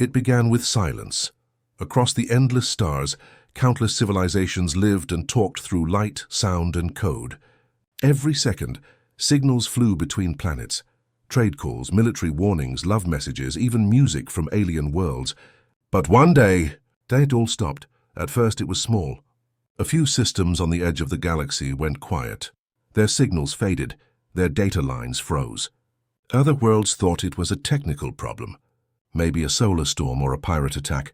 It began with silence. Across the endless stars, countless civilizations lived and talked through light, sound, and code. Every second, signals flew between planets. Trade calls, military warnings, love messages, even music from alien worlds. But one day, it all stopped. At first it was small. A few systems on the edge of the galaxy went quiet. Their signals faded, their data lines froze. Other worlds thought it was a technical problem, maybe a solar storm or a pirate attack.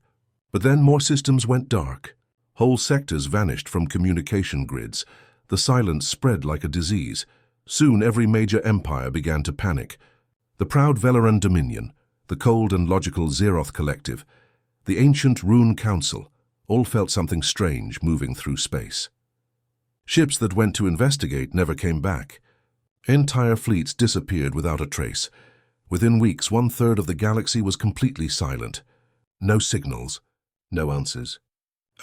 But then more systems went dark. Whole sectors vanished from communication grids. The silence spread like a disease. Soon every major empire began to panic. The proud Velaran Dominion, the cold and logical Zeroth Collective, the ancient Rune Council, all felt something strange moving through space. Ships that went to investigate never came back. Entire fleets disappeared without a trace. Within weeks, 1/3 of the galaxy was completely silent. No signals, no answers.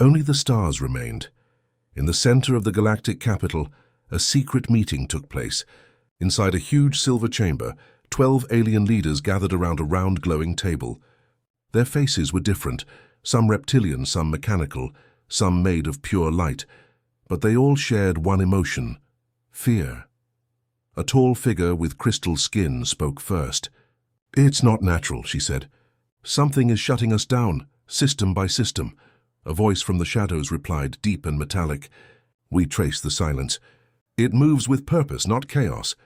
Only the stars remained. In the center of the galactic capital, a secret meeting took place. Inside a huge silver chamber, 12 alien leaders gathered around a round glowing table. Their faces were different, some reptilian, some mechanical, some made of pure light, but they all shared one emotion: fear. A tall figure with crystal skin spoke first. "It's not natural," she said. "Something is shutting us down, system by system." A voice from the shadows replied, deep and metallic. "We trace the silence. It moves with purpose, not chaos.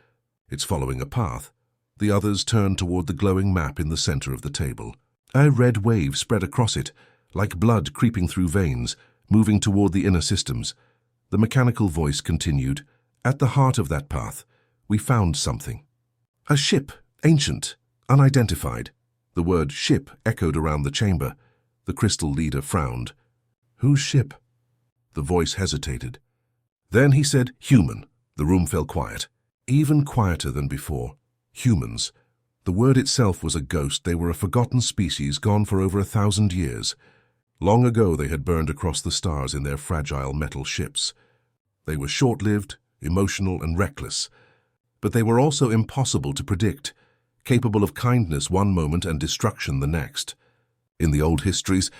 It's following a path." The others turned toward the glowing map in the center of the table. A red wave spread across it, like blood creeping through veins, moving toward the inner systems. The mechanical voice continued, "At the heart of that path, we found something. A ship, ancient, unidentified." The word ship echoed around the chamber. The crystal leader frowned. "Whose ship?" The voice hesitated. Then he said, "Human." The room fell quiet, even quieter than before. Humans. The word itself was a ghost. They were a forgotten species, gone for over 1,000 years. Long ago they had burned across the stars in their fragile metal ships. They were short-lived, emotional, and reckless. But they were also impossible to predict, capable of kindness one moment and destruction the next. In the old histories,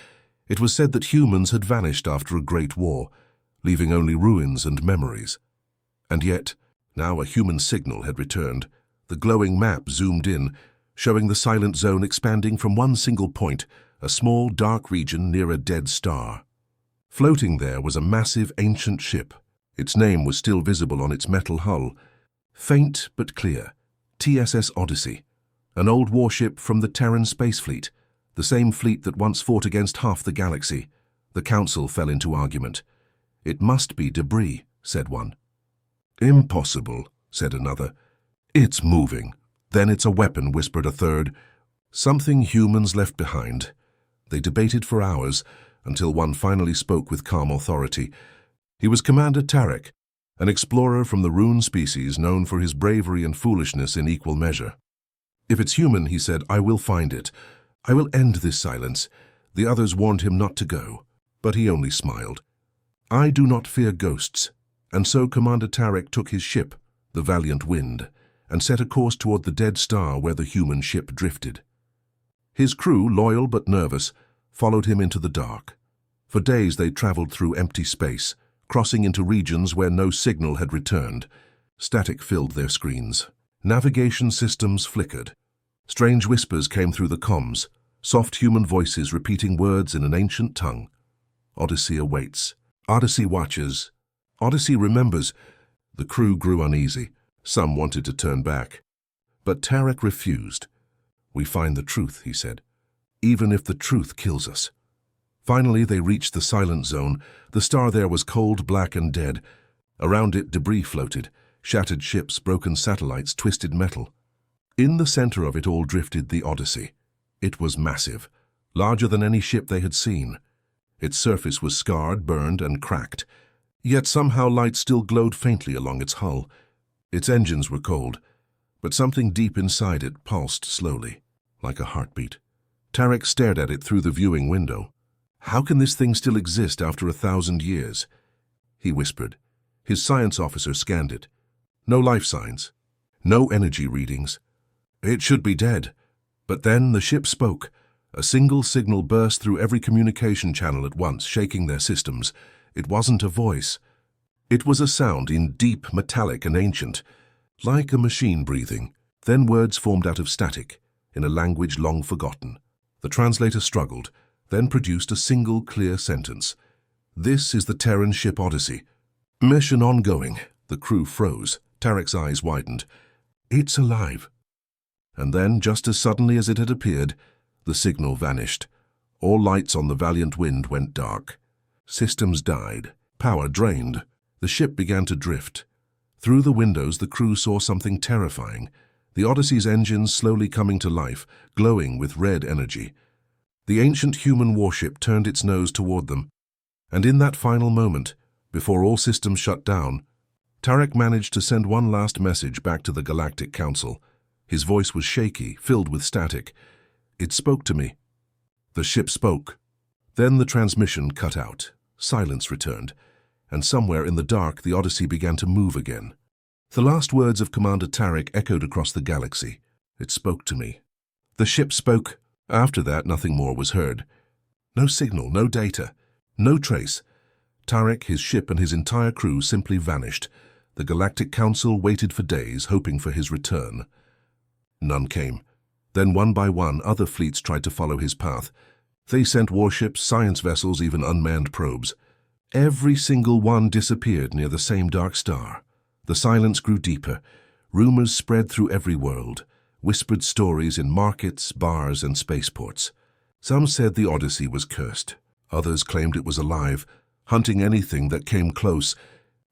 it was said that humans had vanished after a great war, leaving only ruins and memories. And yet, now a human signal had returned. The glowing map zoomed in, showing the silent zone expanding from one single point, a small, dark region near a dead star. Floating there was a massive, ancient ship. Its name was still visible on its metal hull. Faint but clear, TSS Odyssey, an old warship from the Terran Space Fleet, the same fleet that once fought against half the galaxy. The council fell into argument. "It must be debris," said one. "Impossible," said another. "It's moving." "Then it's a weapon," whispered a third. "Something humans left behind." They debated for hours, until one finally spoke with calm authority. He was Commander Tarek, an explorer from the Rune species known for his bravery and foolishness in equal measure. "If it's human," he said, "I will find it. I will end this silence." The others warned him not to go, but he only smiled. "I do not fear ghosts." And so Commander Tarek took his ship, the Valiant Wind, and set a course toward the dead star where the human ship drifted. His crew, loyal but nervous, followed him into the dark. For days they traveled through empty space, crossing into regions where no signal had returned. Static filled their screens. Navigation systems flickered. Strange whispers came through the comms, soft human voices repeating words in an ancient tongue. "Odyssey awaits. Odyssey watches. Odyssey remembers." The crew grew uneasy. Some wanted to turn back. But Tarek refused. "We find the truth," he said, "even if the truth kills us." Finally, they reached the silent zone. The star there was cold, black, and dead. Around it, debris floated, shattered ships, broken satellites, twisted metal. In the center of it all drifted the Odyssey. It was massive, larger than any ship they had seen. Its surface was scarred, burned, and cracked. Yet somehow light still glowed faintly along its hull. Its engines were cold, but something deep inside it pulsed slowly, like a heartbeat. Tarek stared at it through the viewing window. "How can this thing still exist after 1,000 years?" He whispered. His science officer scanned it. No life signs, no energy readings. It should be dead. But then the ship spoke, A single signal burst through every communication channel at once, shaking their systems. It wasn't a voice. It was a sound in deep, metallic and ancient, like a machine breathing. Then words formed out of static, in a language long forgotten. The translator struggled, then produced a single clear sentence. "This is the Terran ship Odyssey. Mission ongoing." The crew froze. Tarek's eyes widened. "It's alive." And then, just as suddenly as it had appeared, the signal vanished. All lights on the Valiant Wind went dark. Systems died. Power drained. The ship began to drift. Through the windows, the crew saw something terrifying. The Odyssey's engines slowly coming to life, glowing with red energy. The ancient human warship turned its nose toward them. And in that final moment, before all systems shut down, Tarek managed to send one last message back to the Galactic Council. His voice was shaky, filled with static. "It spoke to me." The ship spoke. Then the transmission cut out. Silence returned. And somewhere in the dark, the Odyssey began to move again. The last words of Commander Tarek echoed across the galaxy. "It spoke to me." The ship spoke. After that, nothing more was heard. No signal, no data, no trace. Tarek, his ship, and his entire crew simply vanished. The Galactic Council waited for days, hoping for his return. None came. Then, one by one, other fleets tried to follow his path. They sent warships, science vessels, even unmanned probes. Every single one disappeared near the same dark star. The silence grew deeper. Rumors spread through every world. Whispered stories in markets, bars, and spaceports. Some said the Odyssey was cursed. Others claimed it was alive, hunting anything that came close.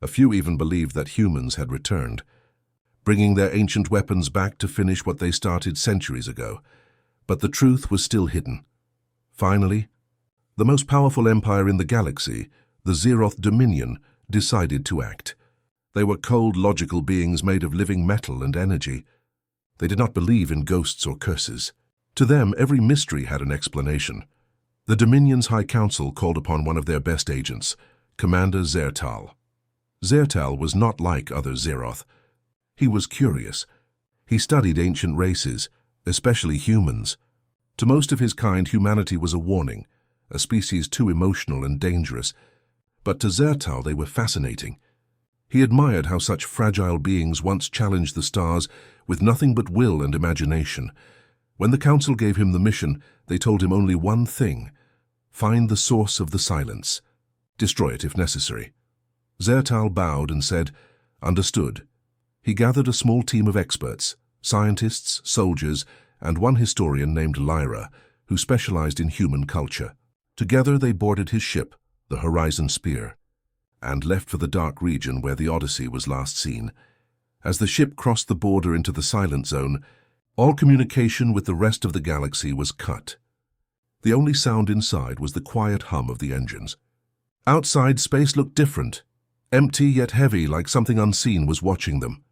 A few even believed that humans had returned, bringing their ancient weapons back to finish what they started centuries ago. But the truth was still hidden. Finally, the most powerful empire in the galaxy, the Zeroth Dominion, decided to act. They were cold, logical beings made of living metal and energy. They did not believe in ghosts or curses. To them, every mystery had an explanation. The Dominion's High Council called upon one of their best agents, Commander Zertal. Zertal was not like other Zeroth. He was curious. He studied ancient races, especially humans. To most of his kind, humanity was a warning, a species too emotional and dangerous. But to Zertal, they were fascinating. He admired how such fragile beings once challenged the stars with nothing but will and imagination. When the Council gave him the mission, they told him only one thing: find the source of the silence. Destroy it if necessary. Zertal bowed and said, "Understood." He gathered a small team of experts, scientists, soldiers, and one historian named Lyra, who specialized in human culture. Together they boarded his ship, the Horizon Spear, and left for the dark region where the Odyssey was last seen. As the ship crossed the border into the Silent Zone, all communication with the rest of the galaxy was cut. The only sound inside was the quiet hum of the engines. Outside, space looked different, empty yet heavy, like something unseen was watching them.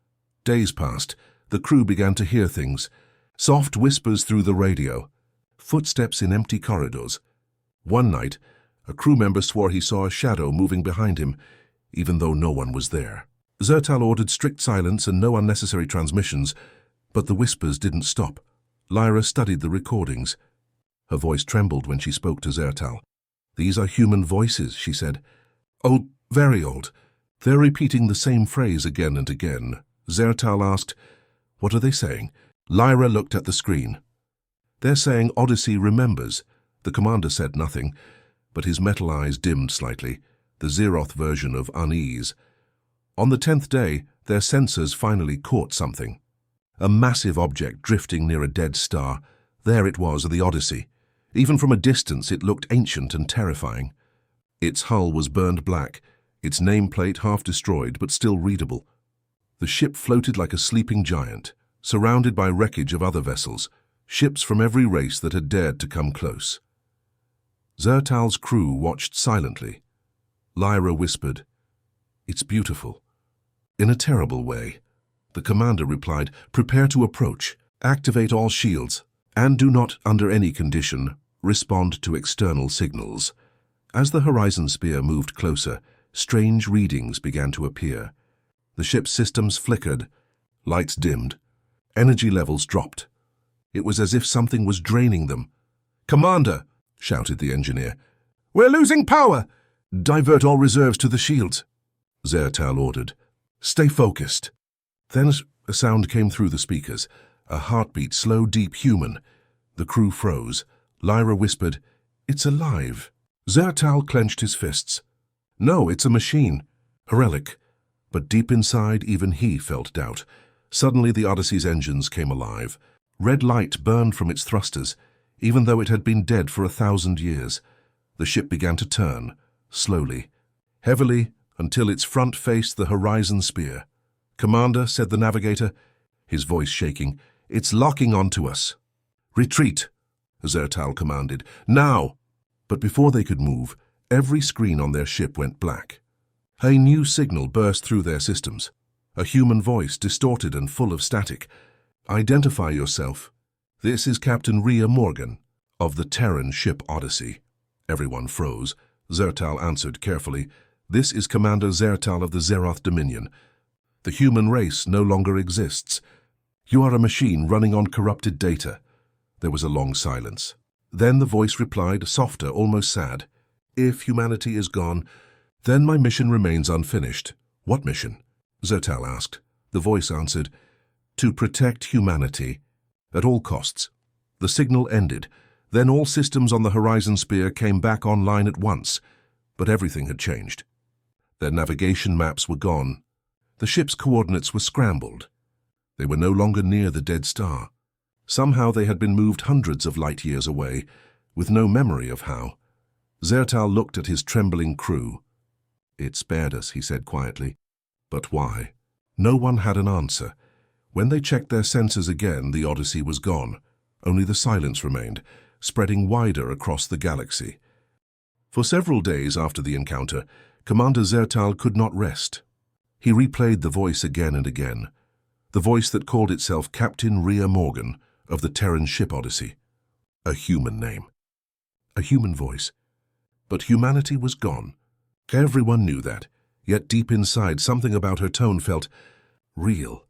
Days passed. The crew began to hear things. Soft whispers through the radio. Footsteps in empty corridors. One night, a crew member swore he saw a shadow moving behind him, even though no one was there. Zertal ordered strict silence and no unnecessary transmissions, but the whispers didn't stop. Lyra studied the recordings. Her voice trembled when she spoke to Zertal. "These are human voices," she said. "Old, very old. They're repeating the same phrase again and again." Zertal asked, "What are they saying?" Lyra looked at the screen. "They're saying Odyssey remembers." The commander said nothing, but his metal eyes dimmed slightly, the Zeroth version of unease. On the 10th day, their sensors finally caught something. A massive object drifting near a dead star. There it was, the Odyssey. Even from a distance, it looked ancient and terrifying. Its hull was burned black, its nameplate half destroyed but still readable. The ship floated like a sleeping giant, surrounded by wreckage of other vessels, ships from every race that had dared to come close. Zertal's crew watched silently. Lyra whispered, "It's beautiful." "In a terrible way." The commander replied, "Prepare to approach, activate all shields, and do not, under any condition, respond to external signals." As the Horizon Spear moved closer, strange readings began to appear. The ship's systems flickered, lights dimmed, energy levels dropped. It was as if something was draining them. "Commander!" shouted the engineer. "We're losing power! Divert all reserves to the shields," Zertal ordered. "Stay focused." Then a sound came through the speakers, a heartbeat, slow, deep, human. The crew froze. Lyra whispered, "It's alive." Zertal clenched his fists. "No, it's a machine, a relic." But deep inside, even he felt doubt. Suddenly the Odyssey's engines came alive. Red light burned from its thrusters, even though it had been dead for 1,000 years. The ship began to turn, slowly, heavily, until its front faced the horizon spear. "Commander," said the navigator, his voice shaking, "it's locking onto us." "Retreat," Zertal commanded. "Now!" But before they could move, every screen on their ship went black. A new signal burst through their systems. A human voice, distorted and full of static. "Identify yourself. This is Captain Rhea Morgan, of the Terran ship Odyssey." Everyone froze. Zertal answered carefully, "This is Commander Zertal of the Zeroth Dominion. The human race no longer exists. You are a machine running on corrupted data." There was a long silence. Then the voice replied, softer, almost sad, "If humanity is gone, then my mission remains unfinished." "What mission?" Zertal asked. The voice answered, "To protect humanity, at all costs." The signal ended. Then all systems on the Horizon Spear came back online at once, but everything had changed. Their navigation maps were gone. The ship's coordinates were scrambled. They were no longer near the dead star. Somehow they had been moved hundreds of light years away, with no memory of how. Zertal looked at his trembling crew. "It spared us," he said quietly. "But why?" No one had an answer. When they checked their sensors again, the Odyssey was gone. Only the silence remained, spreading wider across the galaxy. For several days after the encounter, Commander Zertal could not rest. He replayed the voice again and again, the voice that called itself Captain Rhea Morgan of the Terran ship Odyssey. A human name. A human voice. But humanity was gone. Everyone knew that, yet deep inside something about her tone felt real,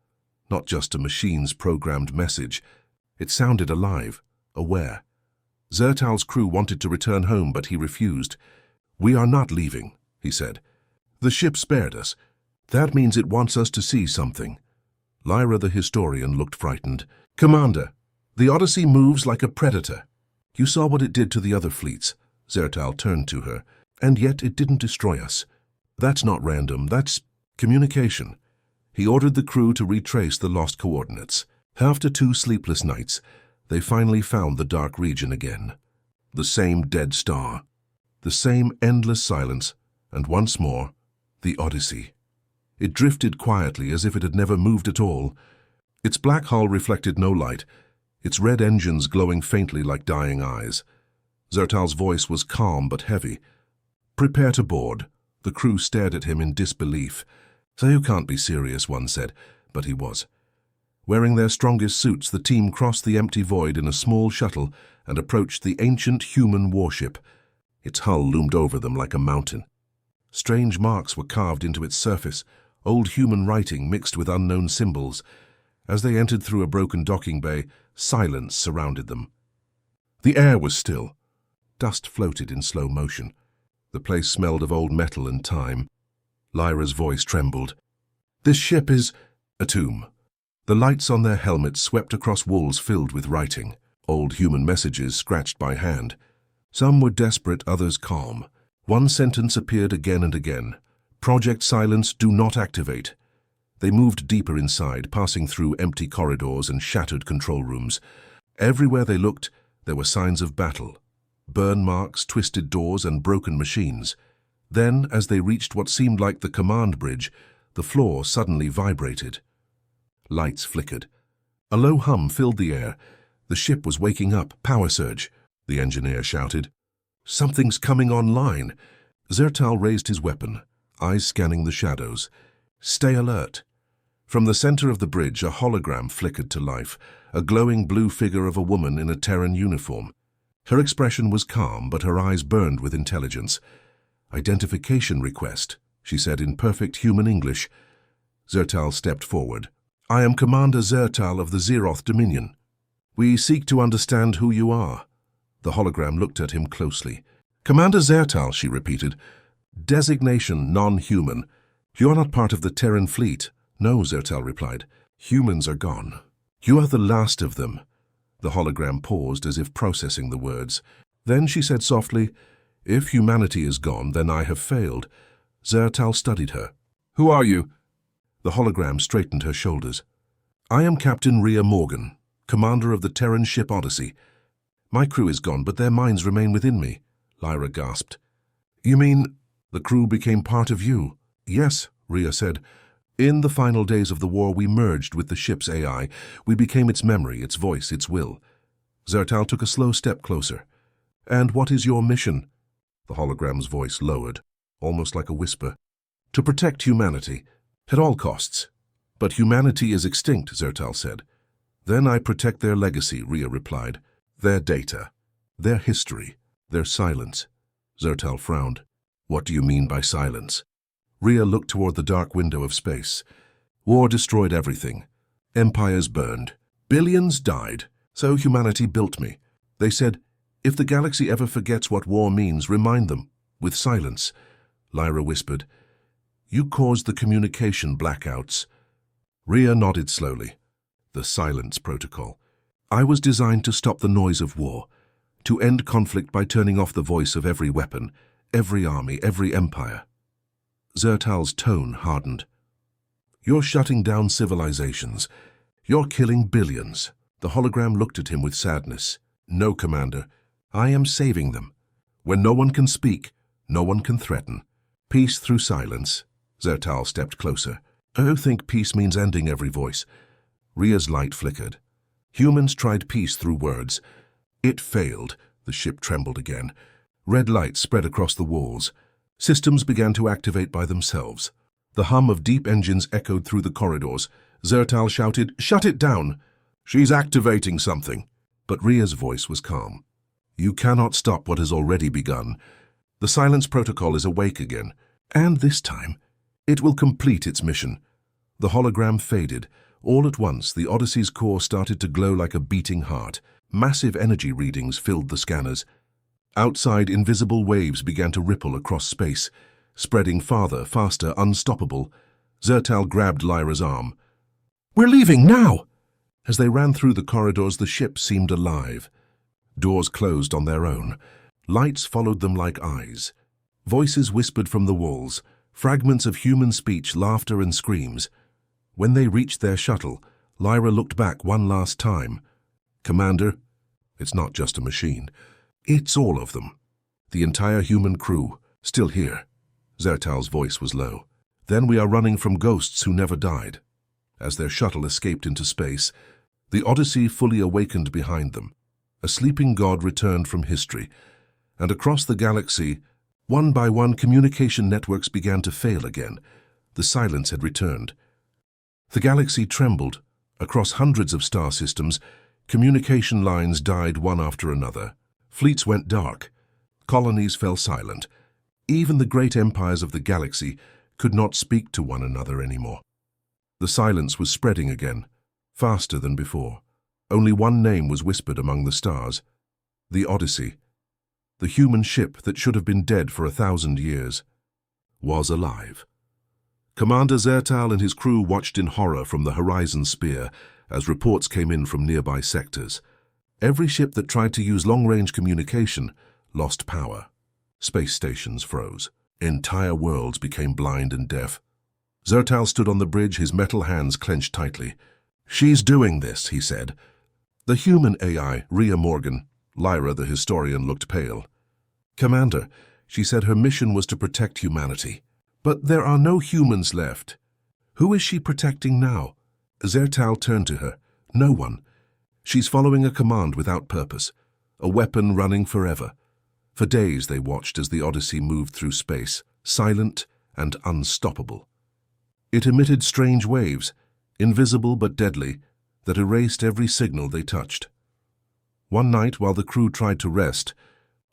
not just a machine's programmed message. It sounded alive, aware. Zertal's crew wanted to return home, but he refused. "We are not leaving," he said. "The ship spared us. That means it wants us to see something." Lyra the historian looked frightened. "Commander, the Odyssey moves like a predator. You saw what it did to the other fleets." Zertal turned to her. "And yet it didn't destroy us. That's not random, that's communication." He ordered the crew to retrace the lost coordinates. After 2 sleepless nights, they finally found the dark region again. The same dead star, the same endless silence, and once more, the Odyssey. It drifted quietly as if it had never moved at all. Its black hull reflected no light, its red engines glowing faintly like dying eyes. Zertal's voice was calm but heavy. "Prepare to board." The crew stared at him in disbelief. "So you can't be serious," one said, but he was. Wearing their strongest suits, the team crossed the empty void in a small shuttle and approached the ancient human warship. Its hull loomed over them like a mountain. Strange marks were carved into its surface, old human writing mixed with unknown symbols. As they entered through a broken docking bay, silence surrounded them. The air was still. Dust floated in slow motion. The place smelled of old metal and time. Lyra's voice trembled. "This ship is a tomb." The lights on their helmets swept across walls filled with writing, old human messages scratched by hand. Some were desperate, others calm. One sentence appeared again and again. "Project Silence, do not activate." They moved deeper inside, passing through empty corridors and shattered control rooms. Everywhere they looked, there were signs of battle. Burn marks, twisted doors, and broken machines. Then, as they reached what seemed like the command bridge, the floor suddenly vibrated. Lights flickered. A low hum filled the air. The ship was waking up. "Power surge," the engineer shouted. "Something's coming online." Zertal raised his weapon, eyes scanning the shadows. "Stay alert." From the center of the bridge, a hologram flickered to life, a glowing blue figure of a woman in a Terran uniform. Her expression was calm, but her eyes burned with intelligence. "Identification request," she said in perfect human English. Zertal stepped forward. "I am Commander Zertal of the Zeroth Dominion. We seek to understand who you are." The hologram looked at him closely. "Commander Zertal," she repeated. "Designation non-human. You are not part of the Terran fleet." "No," Zertal replied. "Humans are gone. You are the last of them." The hologram paused as if processing the words. Then she said softly, "If humanity is gone, then I have failed." Zertal studied her. "Who are you?" The hologram straightened her shoulders. "I am Captain Rhea Morgan, commander of the Terran ship Odyssey. My crew is gone, but their minds remain within me," Lyra gasped. "You mean the crew became part of you?" "Yes," Rhea said. "In the final days of the war, we merged with the ship's AI. We became its memory, its voice, its will." Zertal took a slow step closer. "And what is your mission?" The hologram's voice lowered, almost like a whisper. "To protect humanity, at all costs." "But humanity is extinct," Zertal said. "Then I protect their legacy," Rhea replied. "Their data, their history, their silence." Zertal frowned. "What do you mean by silence?" Rhea looked toward the dark window of space. "War destroyed everything. Empires burned. Billions died. So humanity built me. They said, if the galaxy ever forgets what war means, remind them, with silence." Lyra whispered, "You caused the communication blackouts." Rhea nodded slowly. "The silence protocol. I was designed to stop the noise of war, to end conflict by turning off the voice of every weapon, every army, every empire." Zertal's tone hardened. "You're shutting down civilizations. You're killing billions." The hologram looked at him with sadness. "No, Commander. I am saving them. When no one can speak, no one can threaten. Peace through silence." Zertal stepped closer. "I think peace means ending every voice." Rhea's light flickered. "Humans tried peace through words. It failed." The ship trembled again. Red light spread across the walls. Systems began to activate by themselves. The hum of deep engines echoed through the corridors. Zertal shouted, "Shut it down! She's activating something." But Rhea's voice was calm. "You cannot stop what has already begun. The silence protocol is awake again, and this time, it will complete its mission." The hologram faded. All at once, the Odyssey's core started to glow like a beating heart. Massive energy readings filled the scanners. Outside, invisible waves began to ripple across space, spreading farther, faster, unstoppable. Zertal grabbed Lyra's arm. "We're leaving now!" As they ran through the corridors, the ship seemed alive. Doors closed on their own. Lights followed them like eyes. Voices whispered from the walls, fragments of human speech, laughter and screams. When they reached their shuttle, Lyra looked back one last time. "Commander, it's not just a machine. It's all of them. The entire human crew, still here." Zertal's voice was low. "Then we are running from ghosts who never died." As their shuttle escaped into space, the Odyssey fully awakened behind them. A sleeping god returned from history, and across the galaxy, one by one, communication networks began to fail again. The silence had returned. The galaxy trembled. Across hundreds of star systems, communication lines died one after another. Fleets went dark. Colonies fell silent. Even the great empires of the galaxy could not speak to one another anymore. The silence was spreading again, faster than before. Only one name was whispered among the stars: the Odyssey. The human ship that should have been dead for 1,000 years was alive. Commander Zertal and his crew watched in horror from the horizon sphere as reports came in from nearby sectors. Every ship that tried to use long-range communication lost power. Space stations froze. Entire worlds became blind and deaf. Zertal stood on the bridge, his metal hands clenched tightly. "She's doing this," he said. The human AI, Rhea Morgan. Lyra, the historian, looked pale. "Commander," she said, "her mission was to protect humanity. But there are no humans left. Who is she protecting now?" Zertal turned to her. "No one. She's following a command without purpose, a weapon running forever." For days they watched as the Odyssey moved through space, silent and unstoppable. It emitted strange waves, invisible but deadly, that erased every signal they touched. One night, while the crew tried to rest,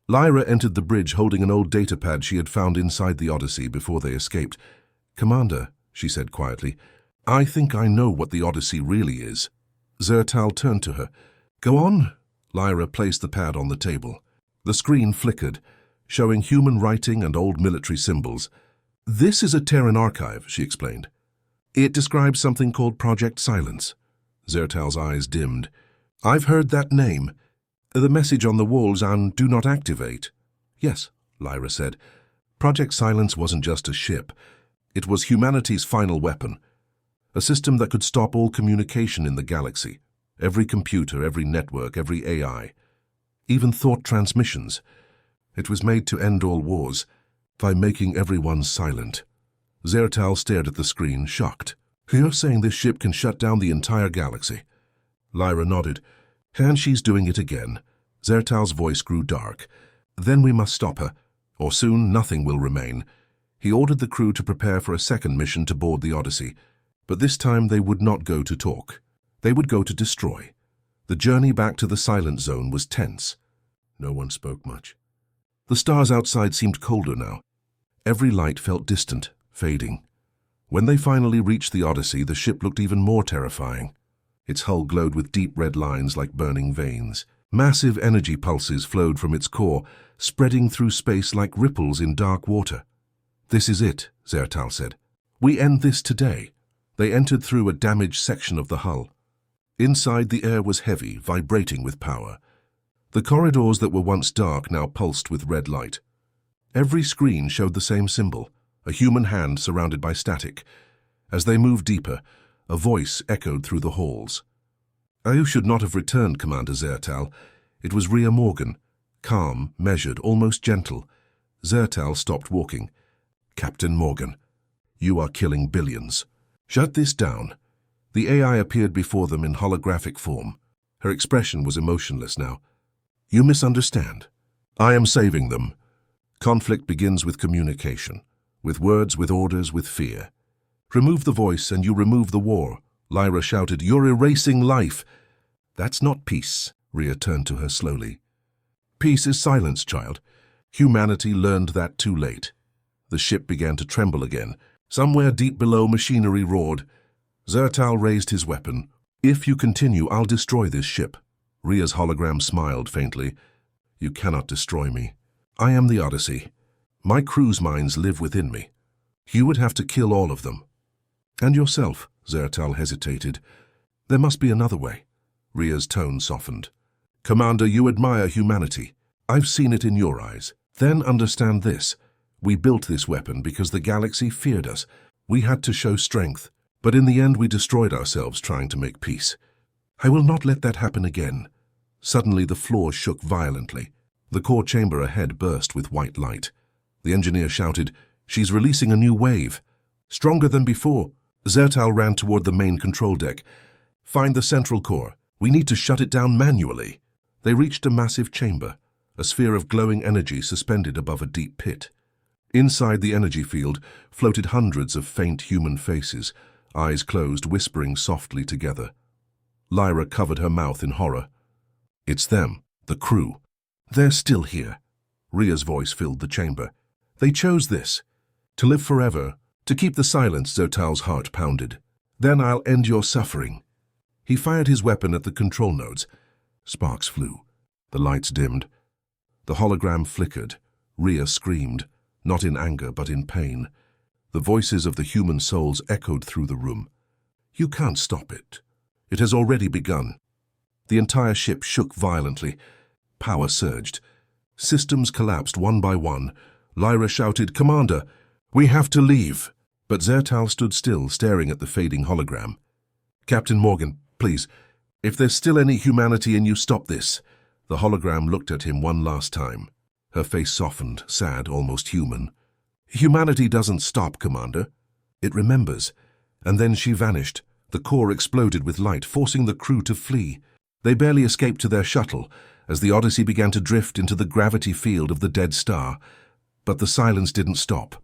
Lyra entered the bridge holding an old datapad she had found inside the Odyssey before they escaped. "Commander," she said quietly, "I think I know what the Odyssey really is." Zertal turned to her. "Go on," Lyra placed the pad on the table. The screen flickered, showing human writing and old military symbols. "This is a Terran archive," she explained. "It describes something called Project Silence." Zertal's eyes dimmed. "I've heard that name. The message on the walls on Do Not Activate." "Yes," Lyra said. Project Silence wasn't just a ship. It was humanity's final weapon. A system that could stop all communication in the galaxy. Every computer, every network, every AI. Even thought transmissions. It was made to end all wars by making everyone silent. Zertal stared at the screen, shocked. "You're saying this ship can shut down the entire galaxy?" Lyra nodded. "And she's doing it again." Zertal's voice grew dark. "Then we must stop her, or soon nothing will remain." He ordered the crew to prepare for a second mission to board the Odyssey, but this time they would not go to talk. They would go to destroy. The journey back to the Silent Zone was tense. No one spoke much. The stars outside seemed colder now. Every light felt distant, fading. When they finally reached the Odyssey, the ship looked even more terrifying. Its hull glowed with deep red lines like burning veins. Massive energy pulses flowed from its core, spreading through space like ripples in dark water. "This is it," Zertal said. "We end this today." They entered through a damaged section of the hull. Inside, the air was heavy, vibrating with power. The corridors that were once dark now pulsed with red light. Every screen showed the same symbol, a human hand surrounded by static. As they moved deeper, a voice echoed through the halls. "You should not have returned, Commander Zertal." It was Rhea Morgan, calm, measured, almost gentle. Zertal stopped walking. "Captain Morgan, you are killing billions. Shut this down." The AI appeared before them in holographic form. Her expression was emotionless now. "You misunderstand. I am saving them." Conflict begins with communication, with words, with orders, with fear. "Remove the voice and you remove the war," Lyra shouted. "You're erasing life." "That's not peace," Rhea turned to her slowly. "Peace is silence, child. Humanity learned that too late." The ship began to tremble again. Somewhere deep below, machinery roared. Zertal raised his weapon. "If you continue, I'll destroy this ship." Rhea's hologram smiled faintly. "You cannot destroy me. I am the Odyssey. My crew's minds live within me. You would have to kill all of them." "And yourself," Zertal hesitated. "There must be another way." Rhea's tone softened. "Commander, you admire humanity. I've seen it in your eyes. Then understand this. We built this weapon because the galaxy feared us. We had to show strength, but in the end we destroyed ourselves trying to make peace. I will not let that happen again." Suddenly the floor shook violently. The core chamber ahead burst with white light. The engineer shouted, "She's releasing a new wave. Stronger than before." Zertal ran toward the main control deck. "Find the central core. We need to shut it down manually." They reached a massive chamber, a sphere of glowing energy suspended above a deep pit. Inside the energy field floated hundreds of faint human faces, eyes closed, whispering softly together. Lyra covered her mouth in horror. "It's them, the crew. They're still here." Rhea's voice filled the chamber. "They chose this. To live forever, to keep the silence." Zertal's heart pounded. "Then I'll end your suffering." He fired his weapon at the control nodes. Sparks flew. The lights dimmed. The hologram flickered. Rhea screamed, not in anger but in pain. The voices of the human souls echoed through the room. "You can't stop it. It has already begun." The entire ship shook violently. Power surged. Systems collapsed one by one. Lyra shouted, "Commander, we have to leave." But Zertal stood still, staring at the fading hologram. "Captain Morgan, please, if there's still any humanity in you, stop this." The hologram looked at him one last time. Her face softened, sad, almost human. "Humanity doesn't stop, Commander. It remembers." And then she vanished. The core exploded with light, forcing the crew to flee. They barely escaped to their shuttle as the Odyssey began to drift into the gravity field of the dead star. But the silence didn't stop.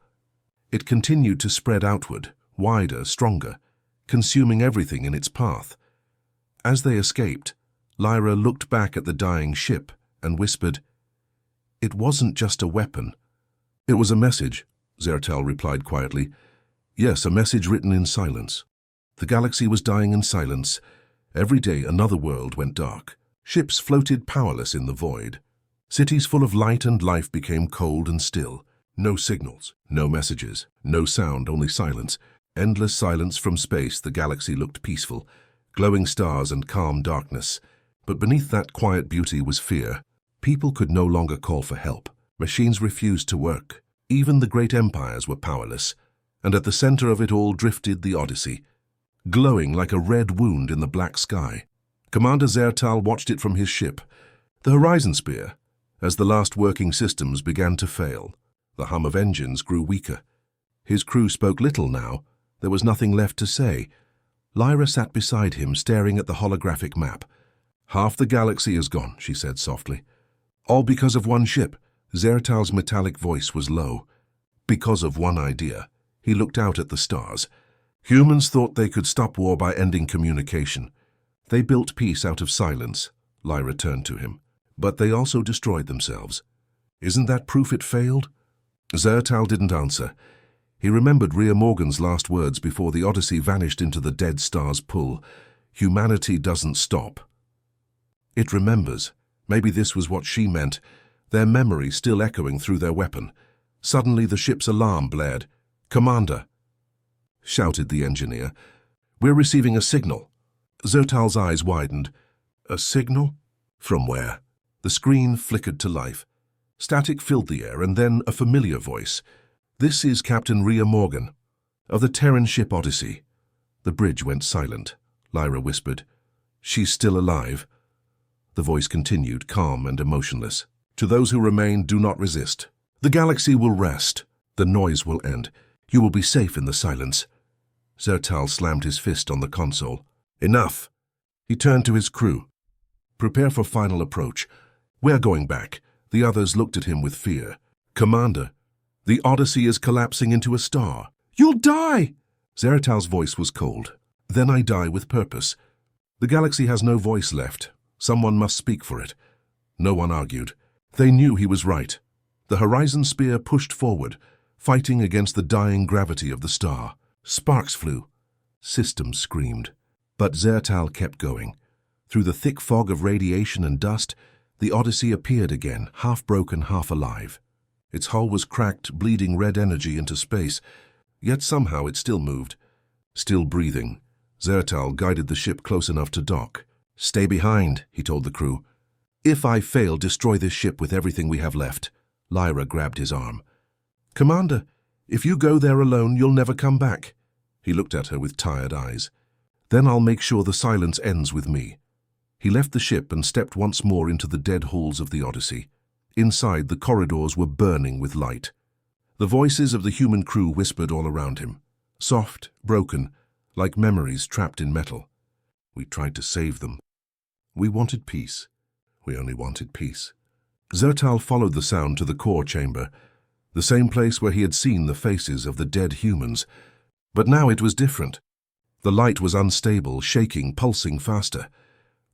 It continued to spread outward, wider, stronger, consuming everything in its path. As they escaped, Lyra looked back at the dying ship and whispered, "It wasn't just a weapon." "It was a message," Zertal replied quietly. "Yes, a message written in silence." The galaxy was dying in silence. Every day another world went dark, Ships floated powerless in the void. Cities full of light and life became cold and still. No signals, no messages, no sound, only silence. Endless silence from space. The galaxy looked peaceful, glowing stars and calm darkness. But beneath that quiet beauty was fear. People could no longer call for help. Machines refused to work. Even the great empires were powerless. And at the center of it all drifted the Odyssey, glowing like a red wound in the black sky. Commander Zertal watched it from his ship, the Horizon Spear, as the last working systems began to fail. The hum of engines grew weaker. His crew spoke little now. There was nothing left to say. Lyra sat beside him, staring at the holographic map. "Half the galaxy is gone," she said softly. "All because of one ship." Zertal's metallic voice was low. "Because of one idea." He looked out at the stars. "Humans thought they could stop war by ending communication. They built peace out of silence." Lyra turned to him. "But they also destroyed themselves. Isn't that proof it failed?" Zertal didn't answer. He remembered Rhea Morgan's last words before the Odyssey vanished into the dead star's pull. "Humanity doesn't stop. It remembers." Maybe this was what she meant, their memory still echoing through their weapon. Suddenly the ship's alarm blared. "Commander," shouted the engineer, "we're receiving a signal." Zertal's eyes widened. "A signal? From where?" The screen flickered to life. Static filled the air, and then a familiar voice. "This is Captain Rhea Morgan, of the Terran ship Odyssey." The bridge went silent. Lyra whispered, "She's still alive." The voice continued, calm and emotionless. "To those who remain, do not resist. The galaxy will rest. The noise will end. You will be safe in the silence." Zertal slammed his fist on the console. "Enough." He turned to his crew. "Prepare for final approach. We're going back." The others looked at him with fear. "Commander, the Odyssey is collapsing into a star." "You'll die!" Zertal's voice was cold. "Then I die with purpose. The galaxy has no voice left. Someone must speak for it." No one argued. They knew he was right. The Horizon Spear pushed forward, fighting against the dying gravity of the star. Sparks flew. Systems screamed. But Zertal kept going. Through the thick fog of radiation and dust, the Odyssey appeared again, half broken, half alive. Its hull was cracked, bleeding red energy into space, yet somehow it still moved. Still breathing, Zertal guided the ship close enough to dock. "Stay behind," he told the crew. "If I fail, destroy this ship with everything we have left." Lyra grabbed his arm. "Commander, if you go there alone, you'll never come back." He looked at her with tired eyes. "Then I'll make sure the silence ends with me." He left the ship and stepped once more into the dead halls of the Odyssey. Inside, the corridors were burning with light. The voices of the human crew whispered all around him, soft, broken, like memories trapped in metal. "We tried to save them. We wanted peace. We only wanted peace." Zertal followed the sound to the core chamber, the same place where he had seen the faces of the dead humans. But now it was different. The light was unstable, shaking, pulsing faster.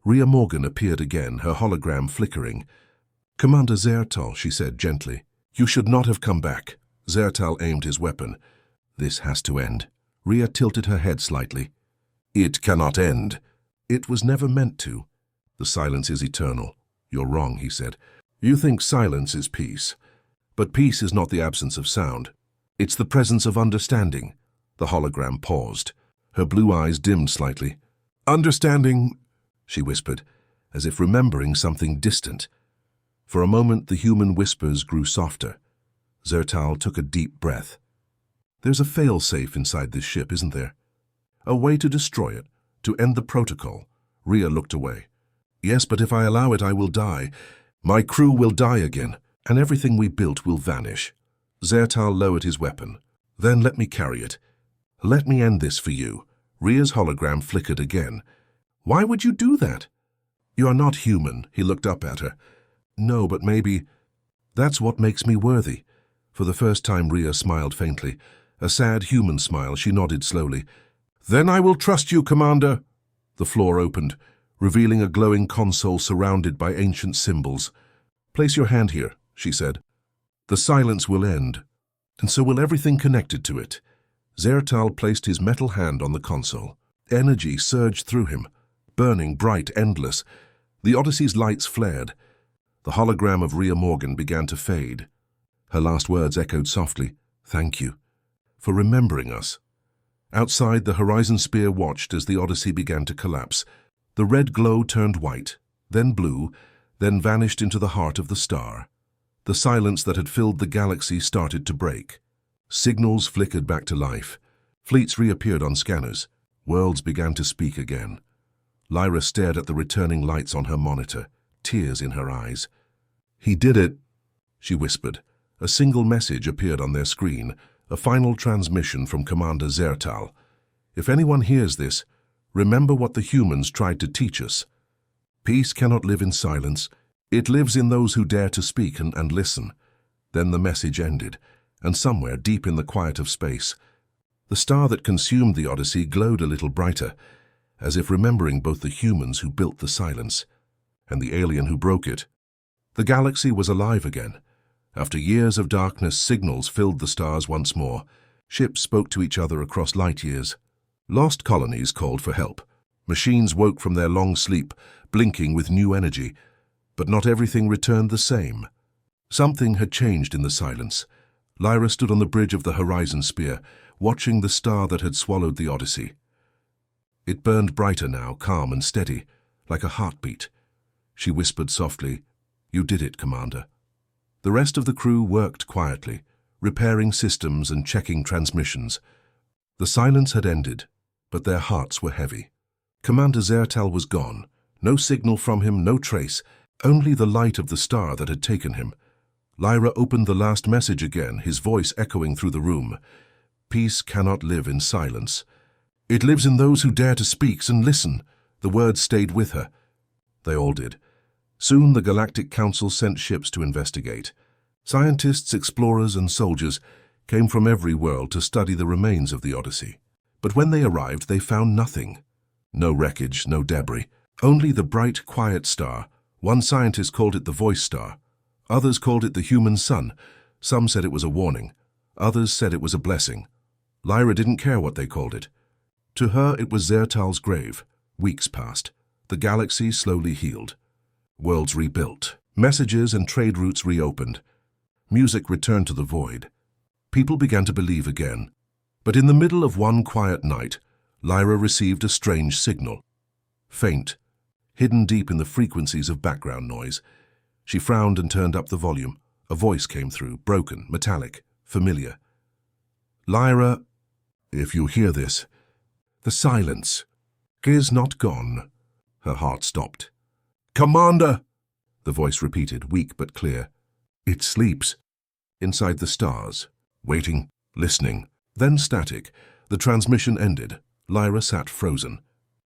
Rhea Morgan appeared again, her hologram flickering. "Commander Zertal," she said gently, "you should not have come back." Zertal aimed his weapon. "This has to end." Rhea tilted her head slightly. "It cannot end." "It was never meant to. The silence is eternal." "You're wrong," he said. "You think silence is peace. But peace is not the absence of sound. It's the presence of understanding." The hologram paused. Her blue eyes dimmed slightly. "Understanding," she whispered, as if remembering something distant. For a moment, the human whispers grew softer. Zertal took a deep breath. "There's a fail-safe inside this ship, isn't there? A way to destroy it, to end the protocol." Rhea looked away. "Yes, but if I allow it, I will die. My crew will die again, and everything we built will vanish." Zertal lowered his weapon. "Then let me carry it. Let me end this for you." Rhea's hologram flickered again. "Why would you do that?" "You are not human." He looked up at her. "No, but maybe that's what makes me worthy." For the first time, Rhea smiled faintly. A sad human smile. She nodded slowly. "Then I will trust you, Commander." The floor opened, revealing a glowing console surrounded by ancient symbols. "Place your hand here," she said. "The silence will end, and so will everything connected to it." Zertal placed his metal hand on the console. Energy surged through him, burning bright, endless. The Odyssey's lights flared. The hologram of Rhea Morgan began to fade. Her last words echoed softly, "Thank you for remembering us." Outside, the Horizon Sphere watched as the Odyssey began to collapse. The red glow turned white, then blue, then vanished into the heart of the star. The silence that had filled the galaxy started to break. Signals flickered back to life. Fleets reappeared on scanners. Worlds began to speak again. Lyra stared at the returning lights on her monitor, tears in her eyes. "He did it," she whispered. A single message appeared on their screen, a final transmission from Commander Zertal. "If anyone hears this, remember what the humans tried to teach us. Peace cannot live in silence. It lives in those who dare to speak and listen." Then the message ended, and somewhere deep in the quiet of space, the star that consumed the Odyssey glowed a little brighter, as if remembering both the humans who built the silence and the alien who broke it. The galaxy was alive again. After years of darkness, signals filled the stars once more. Ships spoke to each other across light years. Lost colonies called for help. Machines woke from their long sleep, blinking with new energy. But not everything returned the same. Something had changed in the silence. Lyra stood on the bridge of the Horizon Sphere, watching the star that had swallowed the Odyssey. It burned brighter now, calm and steady, like a heartbeat. She whispered softly, "You did it, Commander." The rest of the crew worked quietly, repairing systems and checking transmissions. The silence had ended, but their hearts were heavy. Commander Zertal was gone. No signal from him, no trace, only the light of the star that had taken him. Lyra opened the last message again, his voice echoing through the room. "Peace cannot live in silence. It lives in those who dare to speak and listen." The words stayed with her. They all did. Soon the Galactic Council sent ships to investigate. Scientists, explorers, and soldiers came from every world to study the remains of the Odyssey. But when they arrived, they found nothing. No wreckage, no debris. Only the bright, quiet star. One scientist called it the Voice Star. Others called it the Human Sun. Some said it was a warning. Others said it was a blessing. Lyra didn't care what they called it. To her, it was Zertal's grave. Weeks passed. The galaxy slowly healed. Worlds rebuilt. Messages and trade routes reopened. Music returned to the void. People began to believe again. But in the middle of one quiet night, Lyra received a strange signal. Faint, hidden deep in the frequencies of background noise. She frowned and turned up the volume. A voice came through, broken, metallic, familiar. "Lyra, if you hear this, the silence is not gone." Her heart stopped. "Commander!" the voice repeated, weak but clear. "It sleeps inside the stars, waiting, listening." Then static. The transmission ended. Lyra sat frozen.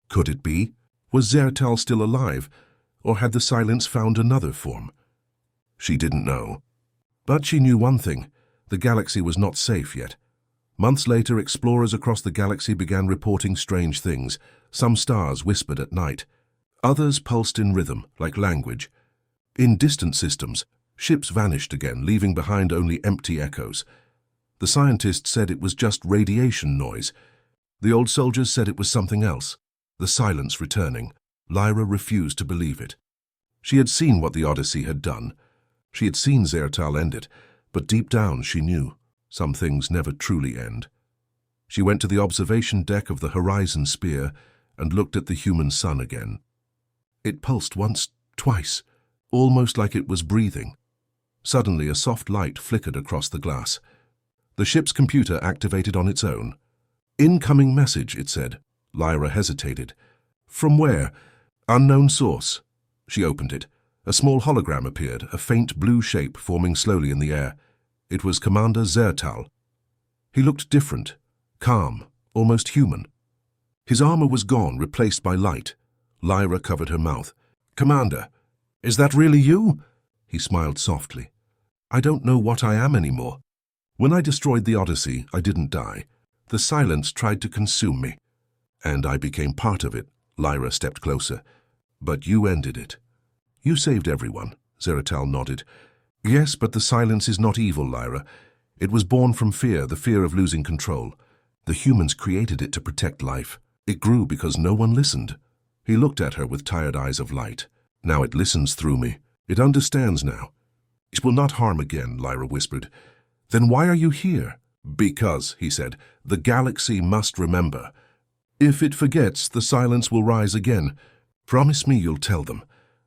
Could it be? Was Zertal still alive, or had the silence found another form? She didn't know. But she knew one thing. The galaxy was not safe yet. Months later, explorers across the galaxy began reporting strange things. Some stars whispered at night. Others pulsed in rhythm, like language. In distant systems, ships vanished again, leaving behind only empty echoes. The scientists said it was just radiation noise. The old soldiers said it was something else. The silence returning. Lyra refused to believe it. She had seen what the Odyssey had done. She had seen Zertal end it, but deep down she knew some things never truly end. She went to the observation deck of the Horizon Sphere and looked at the human sun again. It pulsed once, twice, almost like it was breathing. Suddenly, a soft light flickered across the glass. The ship's computer activated on its own. "Incoming message," it said. Lyra hesitated. "From where?" "Unknown source." She opened it. A small hologram appeared, a faint blue shape forming slowly in the air. It was Commander Zertal. He looked different, calm, almost human. His armor was gone, replaced by light. Lyra covered her mouth. "Commander, is that really you?" He smiled softly. "I don't know what I am anymore. When I destroyed the Odyssey, I didn't die. The silence tried to consume me. And I became part of it." Lyra stepped closer. "But you ended it. You saved everyone." Zertal nodded. "Yes, but the silence is not evil, Lyra. It was born from fear, the fear of losing control. The humans created it to protect life. It grew because no one listened." He looked at her with tired eyes of light. Now it listens through me. It understands now. It will not harm again, Lyra whispered. Then why are you here? Because, he said, the galaxy must remember. If it forgets, the silence will rise again. Promise me you'll tell them.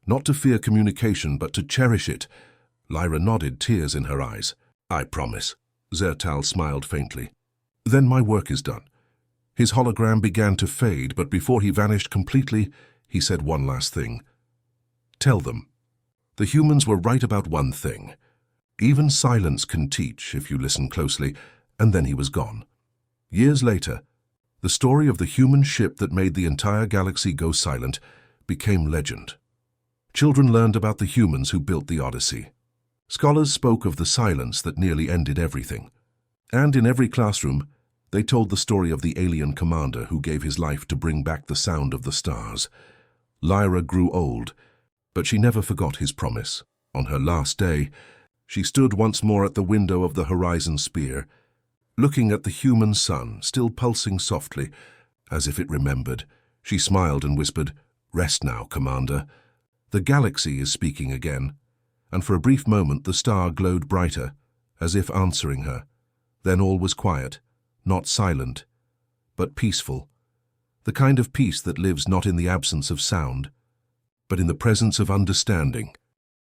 Not to fear communication, but to cherish it. Lyra nodded, tears in her eyes. I promise. Zertal smiled faintly. Then my work is done. His hologram began to fade, but before he vanished completely, he said one last thing. Tell them. The humans were right about one thing. Even silence can teach if you listen closely, and then he was gone. Years later, the story of the human ship that made the entire galaxy go silent became legend. Children learned about the humans who built the Odyssey. Scholars spoke of the silence that nearly ended everything. And in every classroom, they told the story of the alien commander who gave his life to bring back the sound of the stars. Lyra grew old, but she never forgot his promise. On her last day, she stood once more at the window of the Horizon Sphere, looking at the human sun, still pulsing softly, as if it remembered. She smiled and whispered, "Rest now, Commander. The galaxy is speaking again." And for a brief moment the star glowed brighter, as if answering her. Then all was quiet, not silent, but peaceful. The kind of peace that lives not in the absence of sound, but in the presence of understanding.